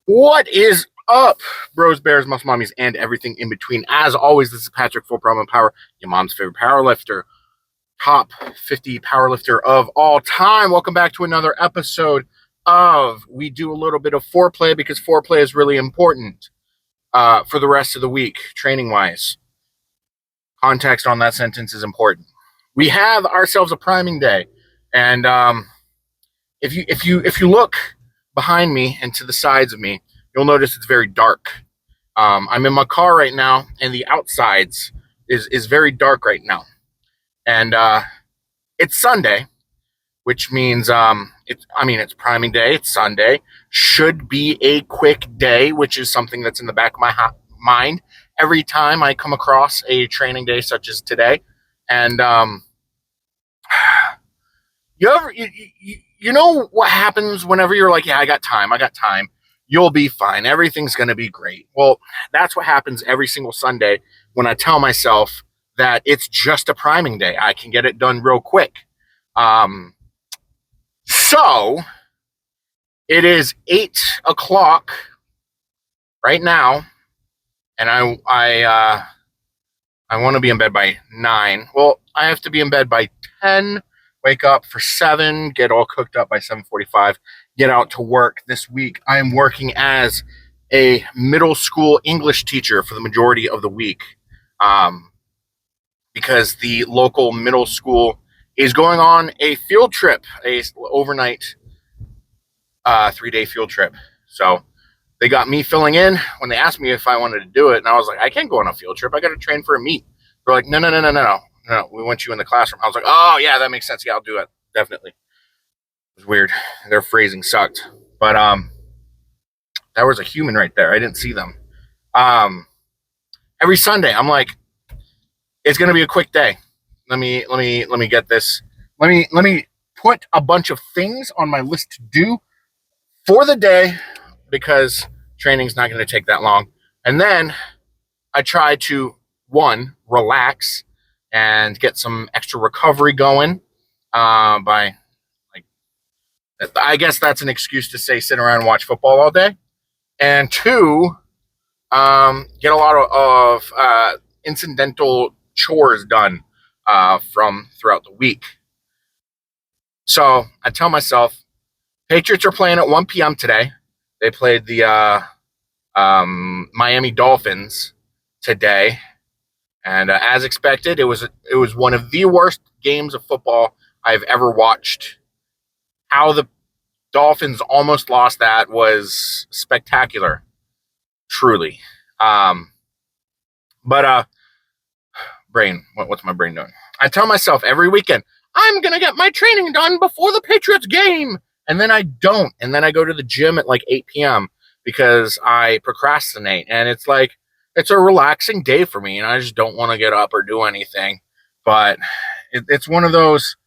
What is up, bros, bears, muscle mommies, and everything in between? As always, this is Patrick, full problem power, your mom's favorite powerlifter, top 50 powerlifter of all time. Welcome back to another episode of We Do a Little Bit of Foreplay, because foreplay is really important for the rest of the week, training wise. Context on that sentence is important. We have ourselves a priming day, and if you look behind me and to the sides of me, you'll notice it's very dark. I'm in my car right now, and the outsides is very dark right now. And it's Sunday, which means it's priming day. It's Sunday. Should be a quick day, which is something that's in the back of my mind every time I come across a training day such as today. And you know what happens whenever you're like, yeah, I got time. You'll be fine. Everything's going to be great. Well, that's what happens every single Sunday when I tell myself that it's just a priming day. I can get it done real quick. So it is 8 o'clock right now, and I want to be in bed by 9. Well, I have to be in bed by 10. Wake up for 7, get all cooked up by 7:45, get out to work. This week, I am working as a middle school English teacher for the majority of the week, because the local middle school is going on a field trip, a overnight 3-day field trip. So they got me filling in when they asked me if I wanted to do it, and I was like, I can't go on a field trip. I got to train for a meet. They're like, no, we want you in the classroom. I was like, oh, yeah, that makes sense. Yeah, I'll do it. Definitely. It was weird. Their phrasing sucked. But that was a human right there. I didn't see them. Every Sunday, I'm like, it's going to be a quick day. Let me get this. Let me put a bunch of things on my list to do for the day, because training's not going to take that long. And then I try to, one, relax and get some extra recovery going by, like, I guess that's an excuse to say sit around and watch football all day. And two, get a lot of incidental chores done from throughout the week. So I tell myself, Patriots are playing at 1 p.m. today. They played the Miami Dolphins today. And as expected, it was one of the worst games of football I've ever watched. How the Dolphins almost lost that was spectacular, truly. But brain, what's my brain doing? I tell myself every weekend, I'm going to get my training done before the Patriots game. And then I don't. And then I go to the gym at like 8 p.m. because I procrastinate. And it's like, it's a relaxing day for me, and I just don't want to get up or do anything. But it's one of those.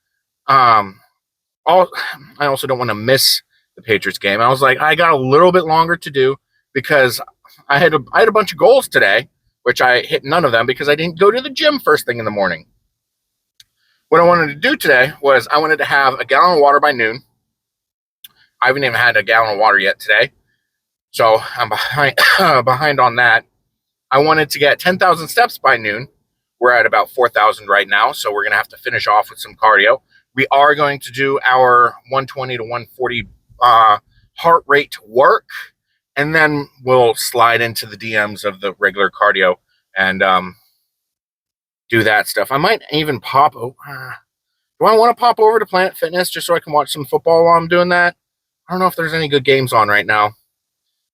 I also don't want to miss the Patriots game. I was like, I got a little bit longer to do because I had a bunch of goals today, which I hit none of them because I didn't go to the gym first thing in the morning. What I wanted to do today was I wanted to have a gallon of water by noon. I haven't even had a gallon of water yet today, so I'm behind on that. I wanted to get 10,000 steps by noon. We're at about 4,000 right now, so we're going to have to finish off with some cardio. We are going to do our 120 to 140 heart rate work, and then we'll slide into the DMs of the regular cardio and do that stuff. I might even pop over. Do I want to pop over to Planet Fitness just so I can watch some football while I'm doing that? I don't know if there's any good games on right now.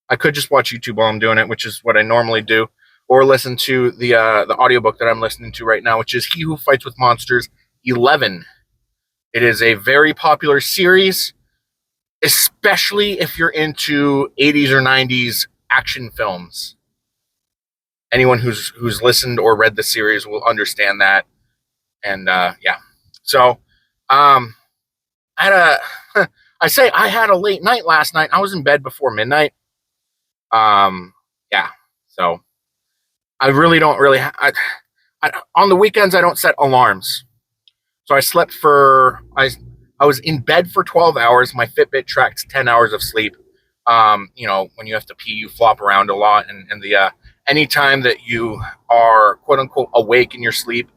I could just watch YouTube while I'm doing it, which is what I normally do, or listen to the audiobook that I'm listening to right now, which is He Who Fights with Monsters 11. It is a very popular series, especially if you're into 80s or 90s action films. Anyone who's listened or read the series will understand that. And yeah. So I had a late night last night. I was in bed before midnight. Yeah. So I really don't on the weekends, I don't set alarms. So I was in bed for 12 hours. My Fitbit tracked 10 hours of sleep. When you have to pee, you flop around a lot, and the anytime that you are quote unquote awake in your sleep,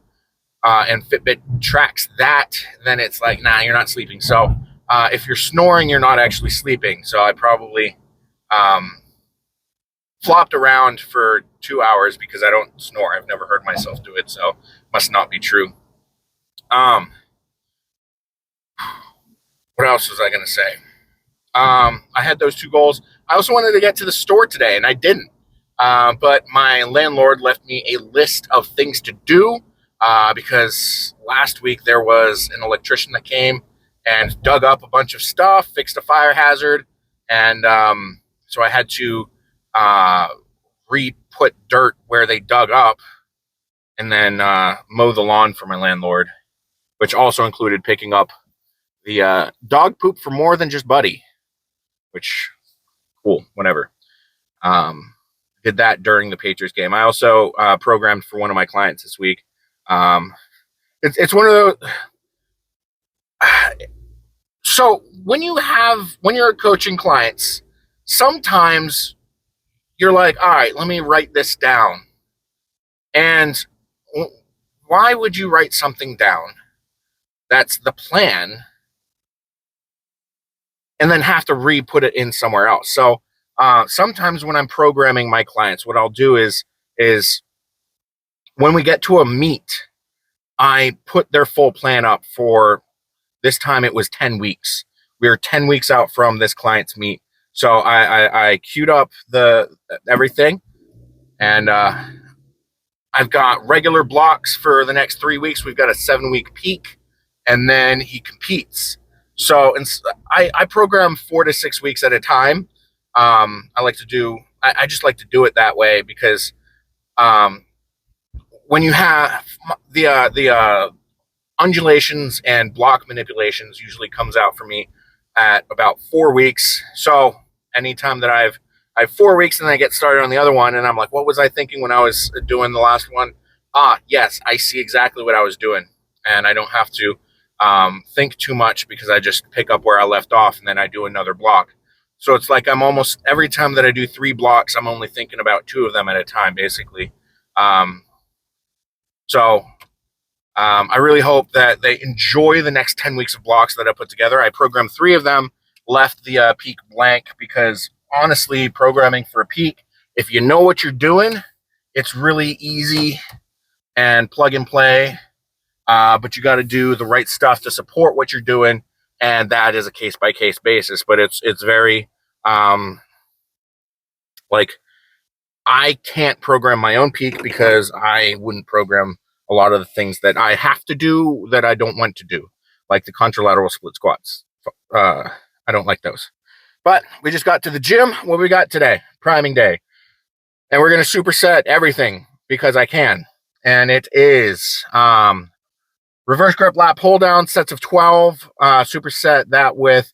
and Fitbit tracks that, then it's like, nah, you're not sleeping. So if you're snoring, you're not actually sleeping. So I probably flopped around for 2 hours because I don't snore. I've never heard myself do it, so must not be true. What else was I going to say? I had those 2 goals. I also wanted to get to the store today, and I didn't. But my landlord left me a list of things to do because last week there was an electrician that came and dug up a bunch of stuff, fixed a fire hazard, and so I had to re-put dirt where they dug up and then mow the lawn for my landlord, which also included picking up the dog poop for more than just Buddy, which, cool, whatever. Did that during the Patriots game. I also programmed for one of my clients this week. It's one of those. So when you're coaching clients, sometimes you're like, all right, let me write this down. And why would you write something down that's the plan and then have to re-put it in somewhere else? So sometimes when I'm programming my clients, what I'll do is when we get to a meet, I put their full plan up for this time. It was 10 weeks. We were 10 weeks out from this client's meet. So I queued up everything, and I've got regular blocks for the next 3 weeks. We've got a 7-week peak, and then he competes. So I program 4 to 6 weeks at a time. I just like to do it that way because when you have the undulations and block manipulations usually comes out for me at about 4 weeks. So anytime that I have 4 weeks and then I get started on the other one and I'm like, what was I thinking when I was doing the last one? Yes, I see exactly what I was doing, and I don't have to think too much because I just pick up where I left off and then I do another block. So it's like I'm almost every time that I do 3 blocks, I'm only thinking about 2 of them at a time, basically. I really hope that they enjoy the next 10 weeks of blocks that I put together. I programmed 3 of them, left the peak blank because honestly, programming for a peak, if you know what you're doing, it's really easy and plug and play. But you got to do the right stuff to support what you're doing, and that is a case by case basis. But it's very like I can't program my own peak because I wouldn't program a lot of the things that I have to do that I don't want to do, like the contralateral split squats. I don't like those. But we just got to the gym. What we got today? Priming day. And we're going to superset everything because I can. And it is reverse grip lat pull down, sets of 12. Superset that with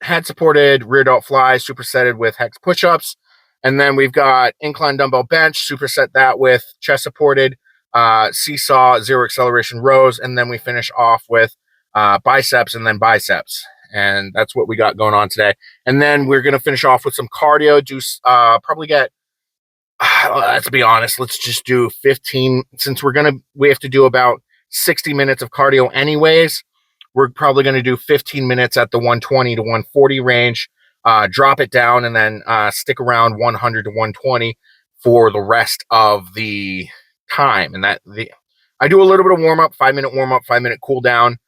head supported rear delt flies, supersetted with hex push-ups. And then we've got incline dumbbell bench, superset that with chest supported seesaw, 0 acceleration rows. And then we finish off with biceps and then biceps. And that's what we got going on today. And then we're going to finish off with some cardio, do probably get, let's be honest, let's just do 15, since we have to do about 60 minutes of cardio anyways. We're probably going to do 15 minutes at the 120 to 140 range, drop it down, and then stick around 100 to 120 for the rest of the time. And I do a little bit of warm up, 5-minute warm up, 5-minute cool down.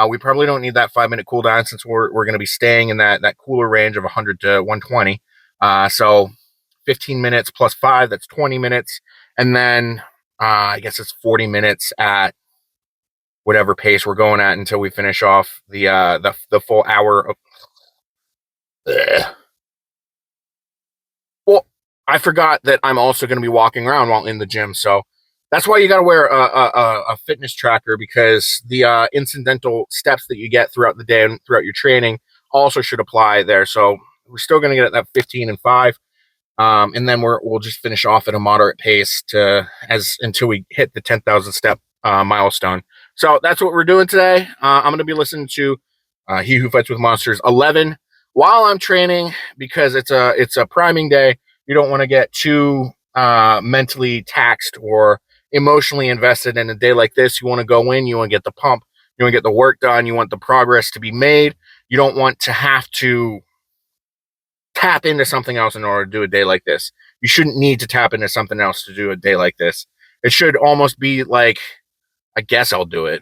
We probably don't need that 5-minute cool down since we're going to be staying in that cooler range of 100 to 120. So 15 minutes plus 5, that's 20 minutes. And then I guess it's 40 minutes at whatever pace we're going at until we finish off the full hour of. Well, I forgot that I'm also going to be walking around while in the gym, so that's why you got to wear a fitness tracker, because the incidental steps that you get throughout the day and throughout your training also should apply there. So we're still going to get at that 15 and 5, and then we'll just finish off at a moderate pace until we hit the 10,000 step milestone. So that's what we're doing today. I'm going to be listening to He Who Fights with Monsters 11 while I'm training, because it's a priming day. You don't want to get too mentally taxed or emotionally invested in a day like this. You want to go in, you want to get the pump, you want to get the work done, you want the progress to be made. You don't want to have to tap into something else in order to do a day like this. You shouldn't need to tap into something else to do a day like this. It should almost be like, I guess I'll do it,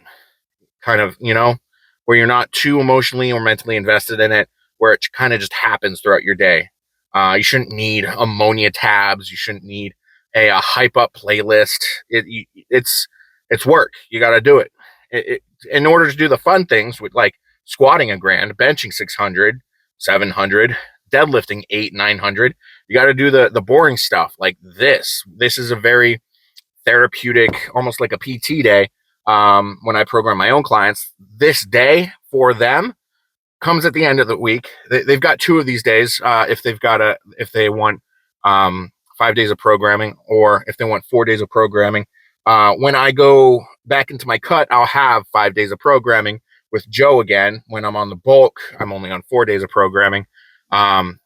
kind of, where you're not too emotionally or mentally invested in it, where it kind of just happens throughout your day. You shouldn't need ammonia tabs. You shouldn't need a hype up playlist. It's work. You got to do it. In order to do the fun things with like squatting a grand, benching 600, 700, deadlifting 8, 900, you got to do the boring stuff like this. This is a very therapeutic, almost like a PT day. When I program my own clients, this day for them comes at the end of the week. They've got 2 of these days if they want 5 days of programming, or if they want 4 days of programming. When I go back into my cut, I'll have 5 days of programming with Joe again. When I'm on the bulk, I'm only on 4 days of programming. One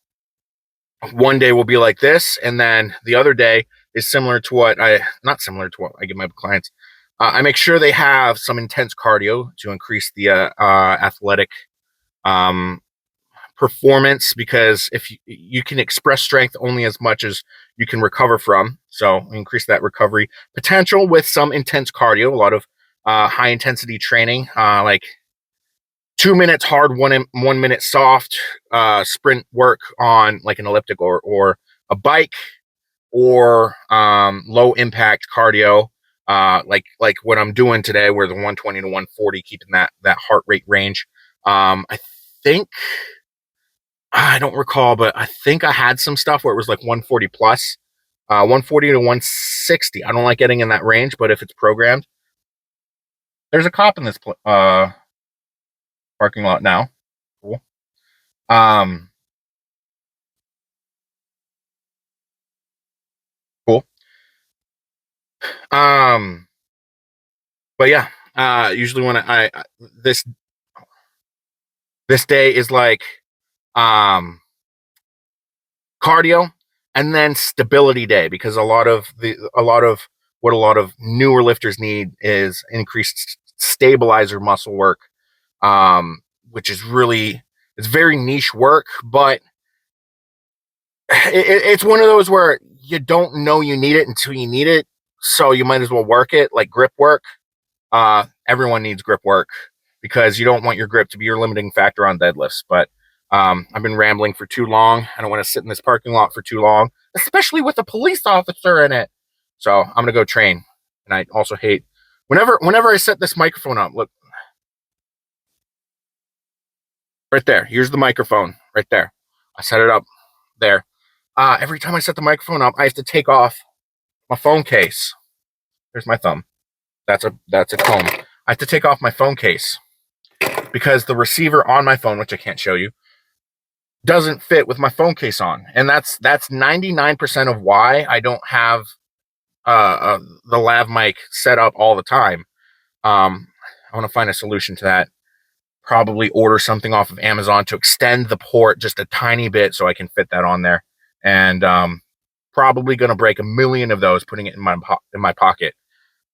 day will be like this, and then the other day is not similar to what I give my clients. I make sure they have some intense cardio to increase the athletic performance, because if you can express strength only as much as you can recover from. So increase that recovery potential with some intense cardio, a lot of high intensity training, like 2 minutes hard, 1 minute soft, sprint work on like an elliptical or a bike, or low impact cardio, like what I'm doing today, where the 120 to 140, keeping that heart rate range. I think, I don't recall, but I think I had some stuff where it was like 140 plus, 140 to 160. I don't like getting in that range, but if it's programmed, there's a cop in this parking lot now. Cool. Cool. But yeah, usually when I this day is like cardio and then stability day, because a lot of what a lot of newer lifters need is increased stabilizer muscle work, which is really, it's very niche work, but it's one of those where you don't know you need it until you need it, so you might as well work it, like grip work. Everyone needs grip work, because you don't want your grip to be your limiting factor on deadlifts. But I've been rambling for too long. I don't want to sit in this parking lot for too long, especially with a police officer in it. So I'm gonna go train. And I also hate whenever I set this microphone up. Look, right there. Here's the microphone right there. I set it up there. Every time I set the microphone up, I have to take off my phone case. There's my thumb. That's a comb. I have to take off my phone case, because the receiver on my phone, which I can't show you, doesn't fit with my phone case on. And that's 99% of why I don't have the lav mic set up all the time. I want to find a solution to that. Probably order something off of Amazon to extend the port just a tiny bit so I can fit that on there. And probably going to break a million of those putting it in my pocket.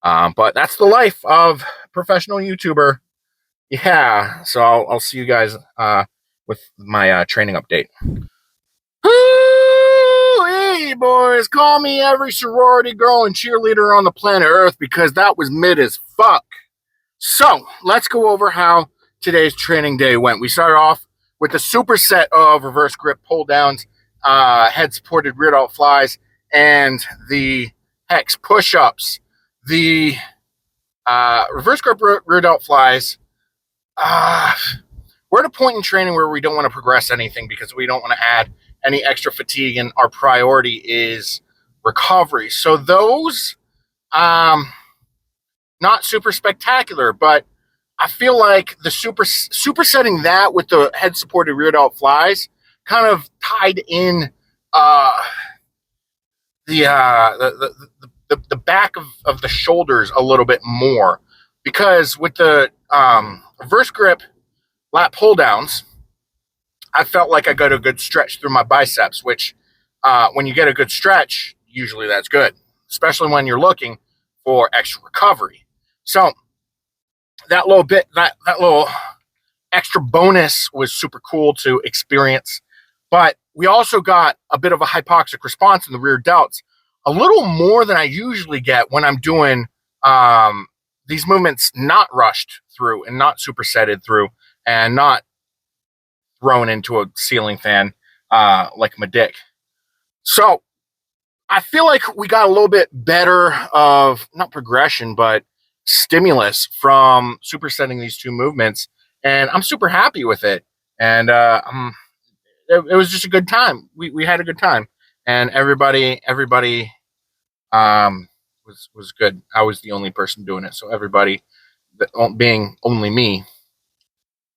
But that's the life of professional YouTuber. Yeah, so I'll see you guys with my training update. Hey, boys, call me every sorority girl and cheerleader on the planet Earth, because that was mid as fuck. So let's go over how today's training day went. We started off with a superset of reverse grip pull downs, head supported rear delt flies, and the hex push ups. The reverse grip rear delt flies, we're at a point in training where we don't want to progress anything, because we don't want to add any extra fatigue, and our priority is recovery. So those, not super spectacular, but I feel like the supersetting that with the head supported rear delt flies kind of tied in the back of the shoulders a little bit more, because with the reverse grip lat pull downs, I felt like I got a good stretch through my biceps, which when you get a good stretch, usually that's good, especially when you're looking for extra recovery. So that little extra bonus was super cool to experience. But we also got a bit of a hypoxic response in the rear delts, a little more than I usually get when I'm doing these movements not rushed through and not supersetted through and not thrown into a ceiling fan like my dick. So I feel like we got a little bit better of not progression, but stimulus from supersetting these two movements, and I'm super happy with it. And it was just a good time. We had a good time, and everybody was good. I was the only person doing it, so everybody, being only me,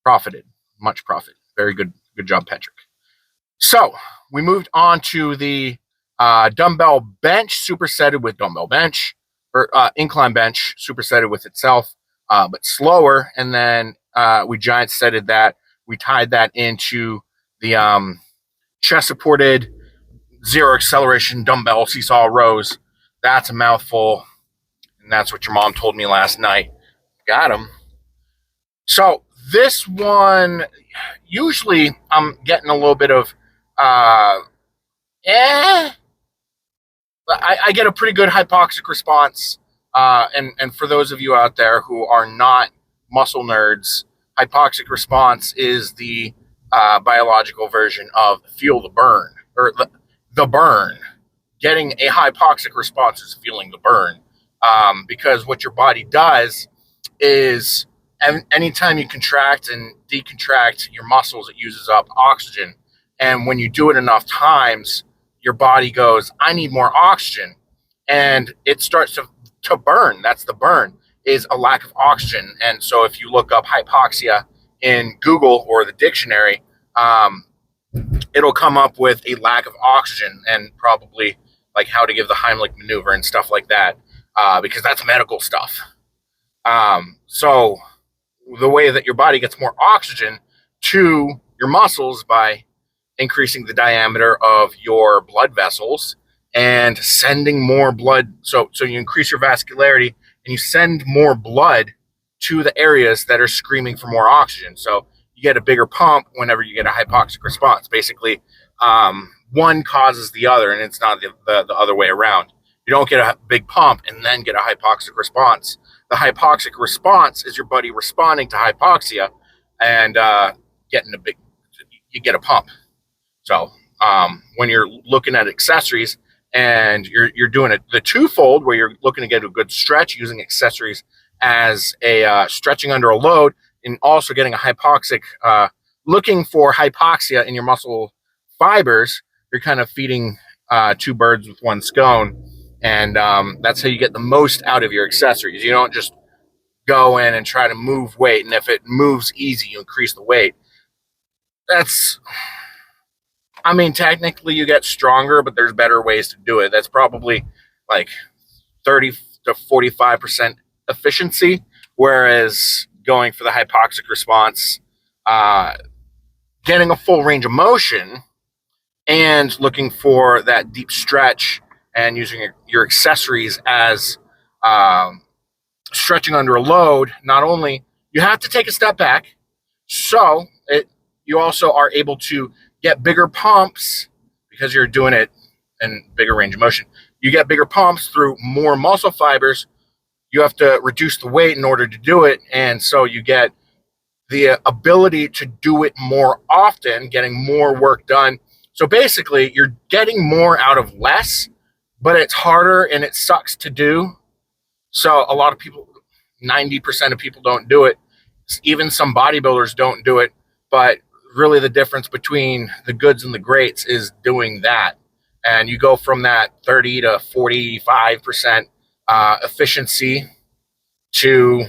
profited, much profit. Very good job, Patrick. So we moved on to the dumbbell bench, supersetted with dumbbell bench, or incline bench, supersetted with itself, but slower. And then we giant setted that. We tied that into the chest supported zero acceleration dumbbell seesaw rows. That's a mouthful, and that's what your mom told me last night. Got him. So this one, usually I'm getting a little bit of I get a pretty good hypoxic response. And for those of you out there who are not muscle nerds, hypoxic response is the biological version of feel the burn, or the burn. Getting a hypoxic response is feeling the burn, because what your body does is anytime you contract and decontract your muscles, it uses up oxygen. And when you do it enough times, your body goes, I need more oxygen. And it starts to burn. That's the burn, is a lack of oxygen. And so if you look up hypoxia in Google or the dictionary, it'll come up with a lack of oxygen and probably like how to give the Heimlich maneuver and stuff like that, because that's medical stuff. So the way that your body gets more oxygen to your muscles by increasing the diameter of your blood vessels and sending more blood. So you increase your vascularity and you send more blood to the areas that are screaming for more oxygen. So you get a bigger pump whenever you get a hypoxic response. Basically, one causes the other, and it's not the other way around. You don't get a big pump and then get a hypoxic response. The hypoxic response is your body responding to hypoxia and you get a pump. So when you're looking at accessories and you're doing it the twofold, where you're looking to get a good stretch using accessories as a stretching under a load, and also getting a hypoxic, looking for hypoxia in your muscle fibers, you're kind of feeding two birds with one stone. And that's how you get the most out of your accessories. You don't just go in and try to move weight, and if it moves easy, you increase the weight. Technically you get stronger, but there's better ways to do it. That's probably like 30 to 45% efficiency, whereas going for the hypoxic response, getting a full range of motion and looking for that deep stretch and using your accessories as stretching under a load, not only you have to take a step back, so you also are able to get bigger pumps because you're doing it in bigger range of motion. You get bigger pumps through more muscle fibers. You have to reduce the weight in order to do it, and so you get the ability to do it more often, getting more work done. So basically, you're getting more out of less, but it's harder and it sucks to do. So a lot of people, 90% of people don't do it. Even some bodybuilders don't do it. But really the difference between the goods and the greats is doing that. And you go from that 30 to 45% efficiency to,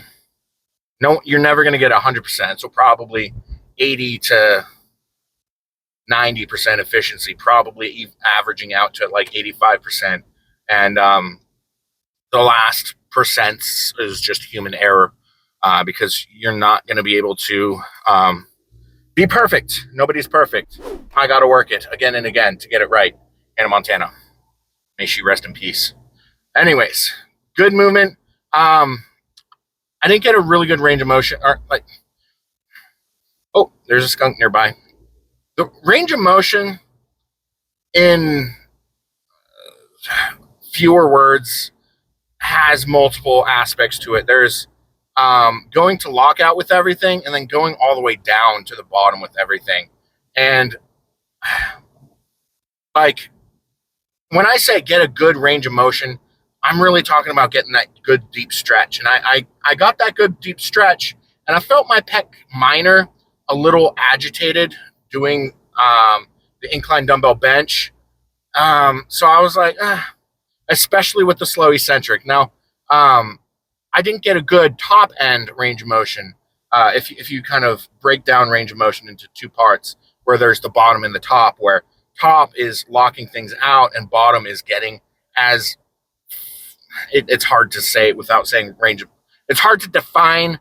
no, you're never going to get 100%. So probably 80 to 90% efficiency, probably averaging out to like 85%. And the last percents is just human error, because you're not going to be able to Be perfect. Nobody's perfect. I got to work it again and again to get it right. Hannah Montana. May she rest in peace. Anyways, good movement. I didn't get a really good range of motion. Or like, oh, there's a skunk nearby. The range of motion, in fewer words, has multiple aspects to it. There's going to lockout with everything, and then going all the way down to the bottom with everything. And like, when I say get a good range of motion, I'm really talking about getting that good deep stretch. And I got that good deep stretch, and I felt my pec minor a little agitated doing the incline dumbbell bench. So I was like, especially with the slow eccentric. Now, I didn't get a good top end range of motion. If you kind of break down range of motion into two parts, where there's the bottom and the top, where top is locking things out and bottom is getting as it's hard to say it without saying range of, it's hard to define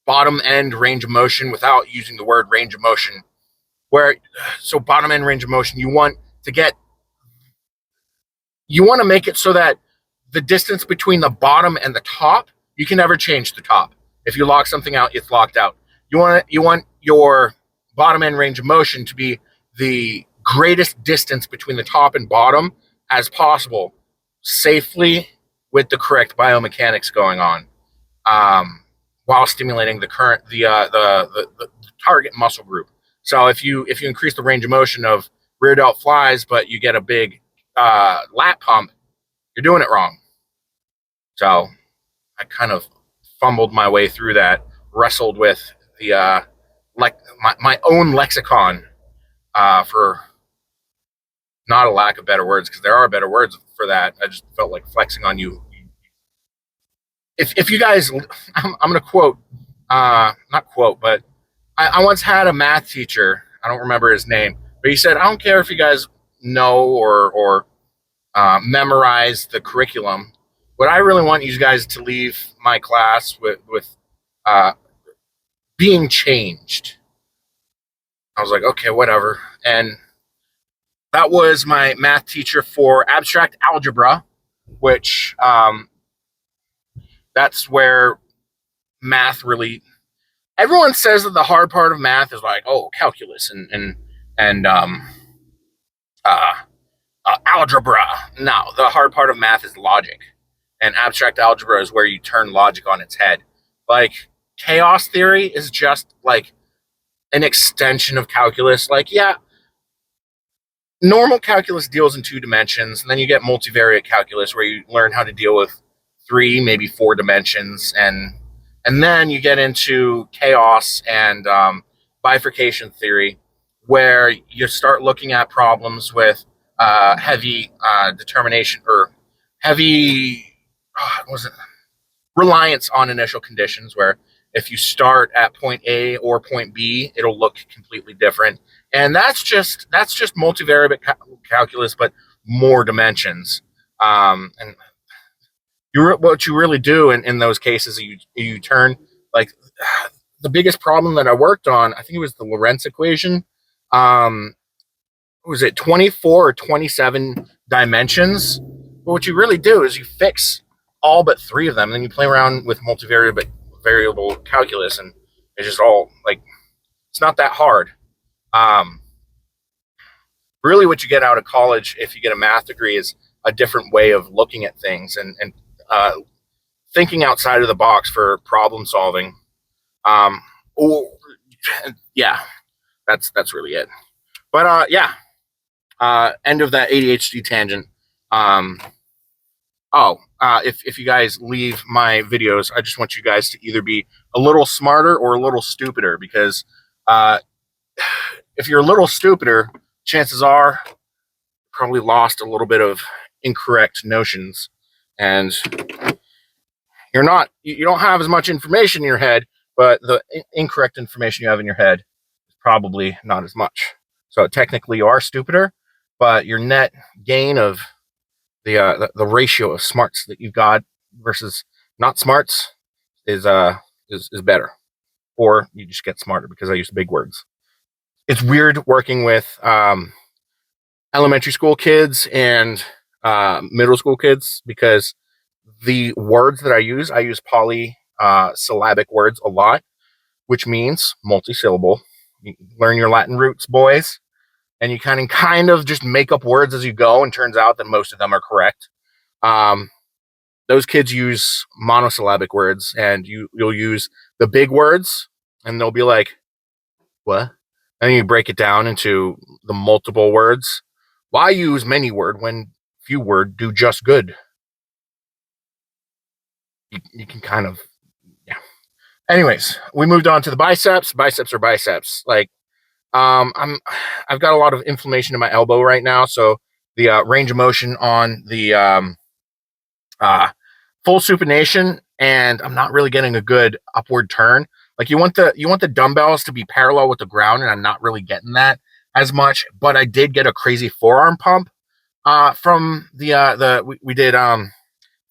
bottom end range of motion without using the word range of motion. Where, so bottom end range of motion, you want to make it so that the distance between the bottom and the top, you can never change the top. If you lock something out, it's locked out. You want your bottom end range of motion to be the greatest distance between the top and bottom as possible, safely, with the correct biomechanics going on, while stimulating the target muscle group. So if you increase the range of motion of rear delt flies, but you get a big lat pump, you're doing it wrong. So I kind of fumbled my way through that, wrestled with the my own lexicon, for not a lack of better words, because there are better words for that. I just felt like flexing on you. If you guys, I'm going to quote, not quote, but I once had a math teacher. I don't remember his name, but he said, I don't care if you guys know or memorize the curriculum. What I really want you guys to leave my class with being changed. I was like, okay, whatever. And that was my math teacher for abstract algebra, which that's where math really, everyone says that the hard part of math is like, oh, calculus and algebra. No, the hard part of math is logic, and abstract algebra is where you turn logic on its head. Like, chaos theory is just like an extension of calculus. Like, yeah, normal calculus deals in 2 dimensions, and then you get multivariate calculus where you learn how to deal with 3, maybe 4 dimensions, and then you get into chaos and bifurcation theory, where you start looking at problems with heavy determination, or heavy reliance on initial conditions, where if you start at point A or point B, it'll look completely different. And that's just multivariate calculus, but more dimensions. And what you really do in those cases, you turn, like, the biggest problem that I worked on, I think it was the Lorentz equation. Was it 24 or 27 dimensions? But what you really do is you fix all but 3 of them, and then you play around with variable calculus, and it's just all, like, it's not that hard. Really what you get out of college, if you get a math degree, is a different way of looking at things and thinking outside of the box for problem solving. Yeah, that's really it. But end of that ADHD tangent. If you guys leave my videos, I just want you guys to either be a little smarter or a little stupider, because if you're a little stupider, chances are you probably lost a little bit of incorrect notions, and you don't have as much information in your head, but the incorrect information you have in your head is probably not as much. So technically you are stupider, but your net gain of the ratio of smarts that you've got versus not smarts is better. Or you just get smarter, because I use big words. it's weird working with elementary school kids and middle school kids because the words that I use polysyllabic words a lot, which means multi-syllable. You learn your Latin roots, boys, and you kind of just make up words as you go, and turns out that most of them are correct. Um, those kids use monosyllabic words, and you'll use the big words, and they'll be like, "What?" And you break it down into the multiple words. Why use many word when few word do just good? You can kind of, yeah. Anyways, we moved on to the biceps. Biceps are biceps. Like, I've got a lot of inflammation in my elbow right now, so the range of motion on the uh, full supination, and I'm not really getting a good upward turn. Like, you want the dumbbells to be parallel with the ground, and I'm not really getting that as much. But I did get a crazy forearm pump from we did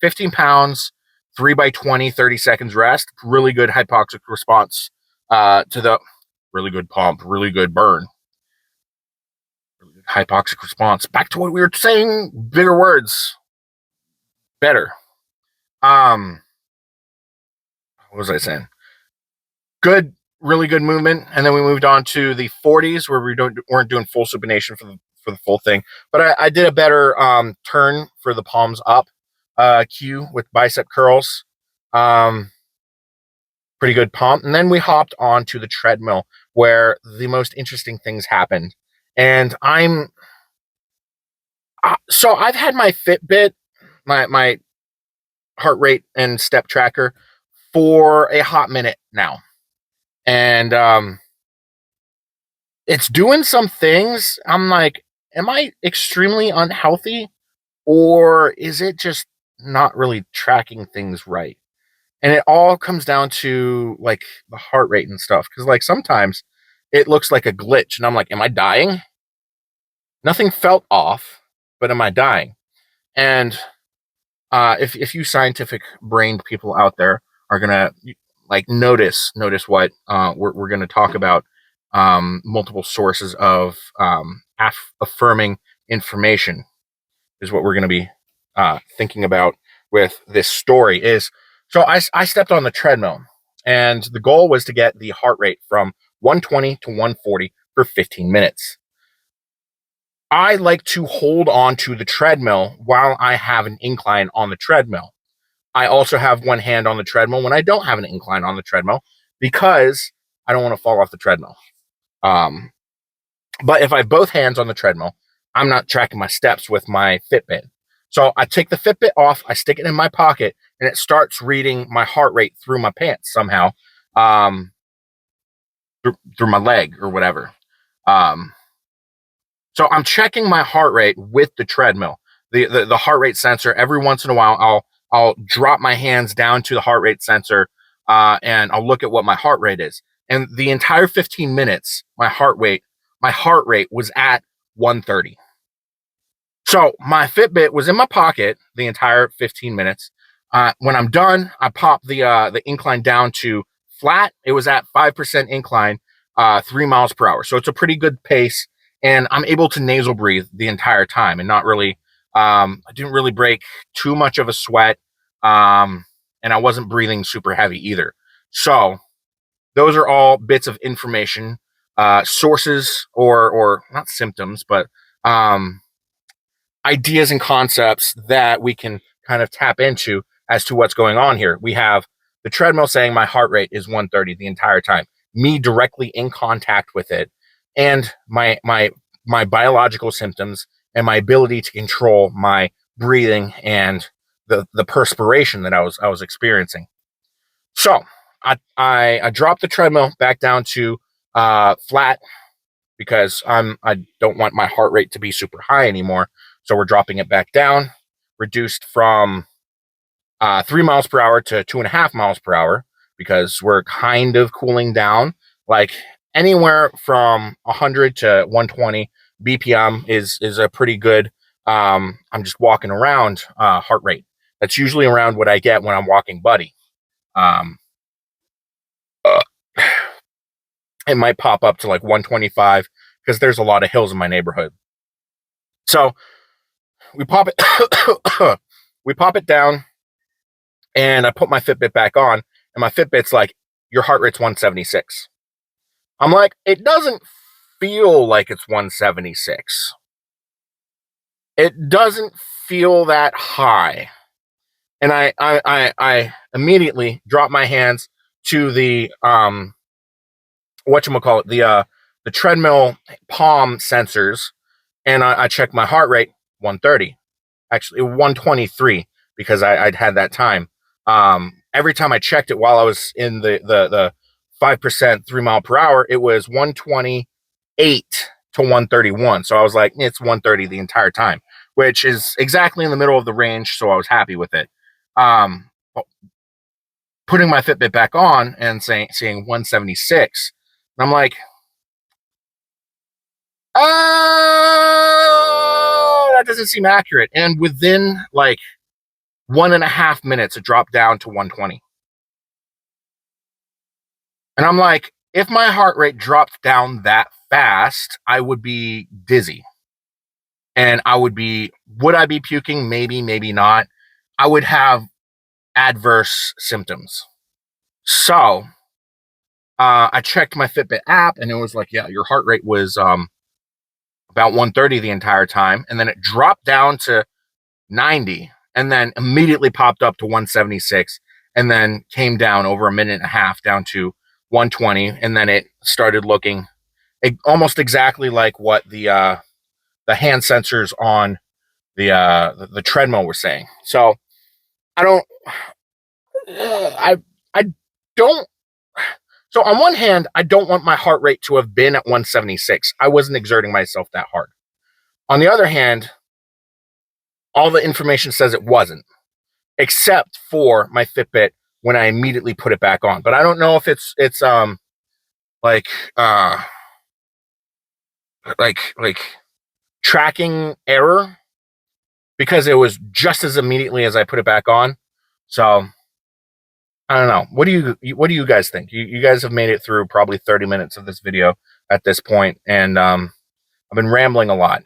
15 pounds, 3 by 20, 30 seconds rest. Really good hypoxic response to the really good pump, really good burn, really good hypoxic response. Back to what we were saying, bigger words, better. What was I saying? Good, really good movement, and then we moved on to the 40s where weren't doing full supination for the full thing, but I did a better turn for the palms up cue with bicep curls. Um, Pretty good pump, and then we hopped on to the treadmill where the most interesting things happened. And so I've had my Fitbit, my heart rate and step tracker for a hot minute now, and it's doing some things. I'm like, am I extremely unhealthy, or is it just not really tracking things right? And it all comes down to like the heart rate and stuff. Cause like sometimes it looks like a glitch and I'm like, am I dying? Nothing felt off, but am I dying? And if you scientific brained people out there are gonna like notice what we're gonna talk about, multiple sources of affirming information is what we're gonna be thinking about with this story. Is so I stepped on the treadmill, and the goal was to get the heart rate from 120 to 140 for 15 minutes. I like to hold on to the treadmill while I have an incline on the treadmill. I also have one hand on the treadmill when I don't have an incline on the treadmill because I don't want to fall off the treadmill. Um, but if I have both hands on the treadmill, I'm not tracking my steps with my Fitbit. So I take the Fitbit off, I stick it in my pocket, and it starts reading my heart rate through my pants somehow, um, through my leg or whatever. Um, So I'm checking my heart rate with the treadmill, the heart rate sensor. Every once in a while, I'll drop my hands down to the heart rate sensor, and I'll look at what my heart rate is. And the entire 15 minutes, my heart rate was at 130. So my Fitbit was in my pocket the entire 15 minutes. When I'm done, I pop the incline down to flat. It was at 5% incline, 3 miles per hour. So it's a pretty good pace, and I'm able to nasal breathe the entire time and not really. I didn't really break too much of a sweat, and I wasn't breathing super heavy either. So those are all bits of information, sources or not symptoms, but um, ideas and concepts that we can kind of tap into as to what's going on here. We have the treadmill saying my heart rate is 130 the entire time, me directly in contact with it, and my biological symptoms and my ability to control my breathing and the perspiration that I was experiencing. So I dropped the treadmill back down to flat because I don't want my heart rate to be super high anymore. So we're dropping it back down, reduced from 3 miles per hour to 2.5 miles per hour because we're kind of cooling down. Like anywhere from 100 to 120 BPM is a pretty good. I'm just walking around heart rate. That's usually around what I get when I'm walking buddy. Um, uh, it might pop up to like 125 because there's a lot of hills in my neighborhood. So we pop it, we pop it down, and I put my Fitbit back on, and my Fitbit's like, your heart rate's 176. I'm like, it doesn't feel like it's 176. It doesn't feel that high. And I immediately drop my hands to the whatchamacallit, the treadmill palm sensors, and I check my heart rate, 130. Actually 123, because I'd had that time. Every time I checked it while I was in the 5% 3 mile per hour, it was 128 to 131. So I was like, it's 130 the entire time, which is exactly in the middle of the range. So I was happy with it. Putting my Fitbit back on and seeing 176, I'm like, oh, that doesn't seem accurate. And within like 1.5 minutes, it dropped down to 120. And I'm like, if my heart rate dropped down that fast, I would be dizzy. And would I be puking? Maybe, maybe not. I would have adverse symptoms. So I checked my Fitbit app, and it was like, yeah, your heart rate was about 130 the entire time. And then it dropped down to 90, and then immediately popped up to 176, and then came down over 1.5 minutes down to 120. And then it started looking almost exactly like what the hand sensors on the treadmill were saying. So I don't, I don't. So on one hand, I don't want my heart rate to have been at 176. I wasn't exerting myself that hard. On the other hand, all the information says it wasn't, except for my Fitbit when I immediately put it back on. But I don't know if it's like tracking error, because it was just as immediately as I put it back on. So I don't know. What do you guys think? You guys have made it through probably 30 minutes of this video at this point, and I've been rambling a lot.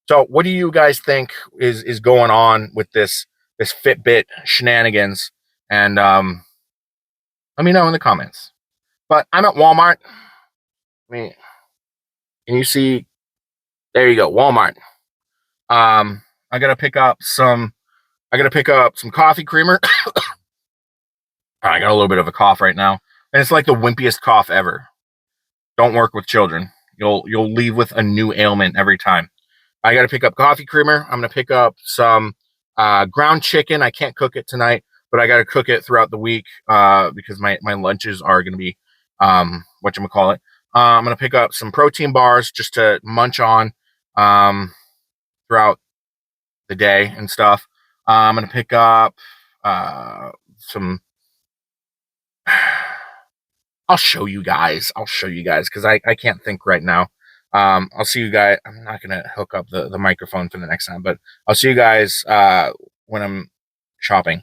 So what do you guys think is going on with this Fitbit shenanigans? And let me know in the comments. But I'm at Walmart. I mean, can you see? There you go, Walmart. I gotta pick up some coffee creamer. I got a little bit of a cough right now, and it's like the wimpiest cough ever. Don't work with children. You'll leave with a new ailment every time. I got to pick up coffee creamer. I'm going to pick up some ground chicken. I can't cook it tonight, but I got to cook it throughout the week because my lunches are going to be whatchamacallit. I'm going to pick up some protein bars just to munch on throughout the day and stuff. I'm going to pick up some. I'll show you guys because I can't think right now. I'll see you guys. I'm not going to hook up the microphone for the next time, but I'll see you guys when I'm shopping.